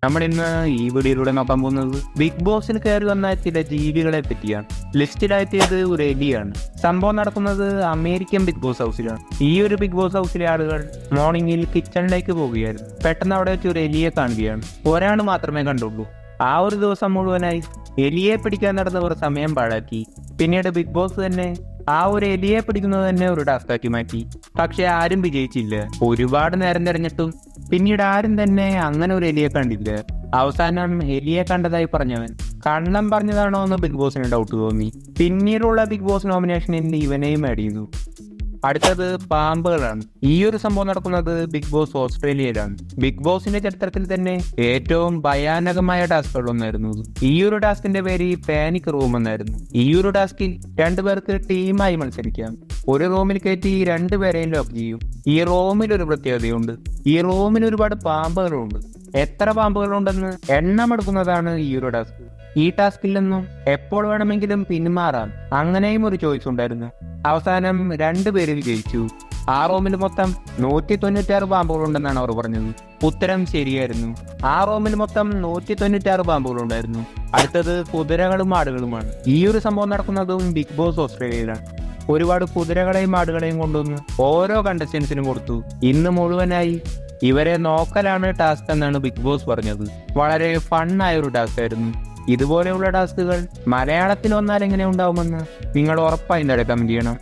നമ്മൾ ഇന്ന് ഈ വീഡിയോയിലൂടെ നോക്കാൻ പോകുന്നത് ബിഗ് ബോസിൽ കയറി വന്ന ചില ജീവികളെ പറ്റിയാണ്. ലിസ്റ്റിലായെത്തിയത് ഒരു എലിയാണ്. സംഭവം നടക്കുന്നത് അമേരിക്കൻ ബിഗ് ബോസ് ഹൗസിലാണ്. ഈ ഒരു ബിഗ് ബോസ് ഹൗസിലെ ആളുകൾ മോർണിംഗിൽ കിച്ചണിലേക്ക് പോവുകയായിരുന്നു. പെട്ടെന്ന് അവിടെ വെച്ച് ഒരു എലിയെ കാണുകയാണ്. ഒരാൾ മാത്രമേ കണ്ടുള്ളൂ. ആ ഒരു ദിവസം മുഴുവനായി എലിയെ പിടിക്കാൻ നടന്നവർ സമയം പാഴാക്കി. പിന്നീട് ബിഗ് ബോസ് തന്നെ ആ ഒരു എലിയെ പിടിക്കുന്നത് തന്നെ ഒരു ടാസ്കാക്കി മാറ്റി. പക്ഷെ ആരും വിജയിച്ചില്ല. ഒരുപാട് നേരം തിരഞ്ഞിട്ടും പിന്നീട് ആരും തന്നെ അങ്ങനെ ഒരു എലിയെ കണ്ടില്ല. അവസാനം എലിയെ കണ്ടതായി പറഞ്ഞവൻ കള്ളം പറഞ്ഞതാണോ എന്ന് ബിഗ് ബോസിന് ഡൗട്ട് തോന്നി. പിന്നീടുള്ള ബിഗ് ബോസ് നോമിനേഷനിൽ ഇവനെയും ആഡ് ചെയ്തു. അടുത്തത് പാമ്പുകളാണ്. ഈ ഒരു സംഭവം നടക്കുന്നത് ബിഗ് ബോസ് ഓസ്ട്രേലിയയിലാണ്. ബിഗ് ബോസിന്റെ ചരിത്രത്തിൽ തന്നെ ഏറ്റവും ഭയാനകമായ ടാസ്കുകൾ ഒന്നായിരുന്നു. ഈ ഒരു ടാസ്കിന്റെ പേര് പാനിക് റൂം എന്നായിരുന്നു. ഈ ഒരു ടാസ്കിൽ രണ്ടുപേർക്ക് ടീമായി മത്സരിക്കാം. ഒരു റൂമിൽ കയറ്റി രണ്ടുപേരെയും ലോക്ക് ചെയ്യും. ഈ റൂമിൽ ഒരു പ്രത്യേകതയുണ്ട്. ഈ റൂമിൽ ഒരുപാട് പാമ്പുകളുണ്ട്. എത്ര പാമ്പുകളുണ്ടെന്ന് എണ്ണമെടുക്കുന്നതാണ് ഈ ഒരു ടാസ്ക്. ഈ ടാസ്കിൽ നിന്നും എപ്പോൾ വേണമെങ്കിലും പിന്മാറാം. അങ്ങനെയും ഒരു ചോയ്സ് ഉണ്ടായിരുന്നു. അവസാനം രണ്ടുപേര് വിജയിച്ചു. ആ റൂമിൽ മൊത്തം 196 പാമ്പുകളുണ്ടെന്നാണ് അവർ പറഞ്ഞത്. ഉത്തരം ശരിയായിരുന്നു. ആ റൂമിൽ മൊത്തം 196 പാമ്പുകളുണ്ടായിരുന്നു. അടുത്തത് കുതിരകളും ആടുകളുമാണ്. ഈ ഒരു സംഭവം നടക്കുന്നതും ബിഗ് ബോസ് ഓസ്ട്രേലിയയിലാണ്. ഒരുപാട് കുതിരകളെയും ആടുകളെയും കൊണ്ടുവന്ന് ഓരോ കണ്ടസ്റ്റൻസിനും കൊടുത്തു. ഇന്ന് മുഴുവനായി ഇവരെ നോക്കലാണ് ടാസ്ക് എന്നാണ് ബിഗ് ബോസ് പറഞ്ഞത്. വളരെ ഫണ്ണായ ഒരു ടാസ്ക് ആയിരുന്നു. ഇതുപോലെയുള്ള ടാസ്കുകൾ മലയാളത്തിൽ വന്നാൽ എങ്ങനെ ഉണ്ടാവുമെന്ന് നിങ്ങൾ ഉറപ്പായും കമന്റ് ചെയ്യണം.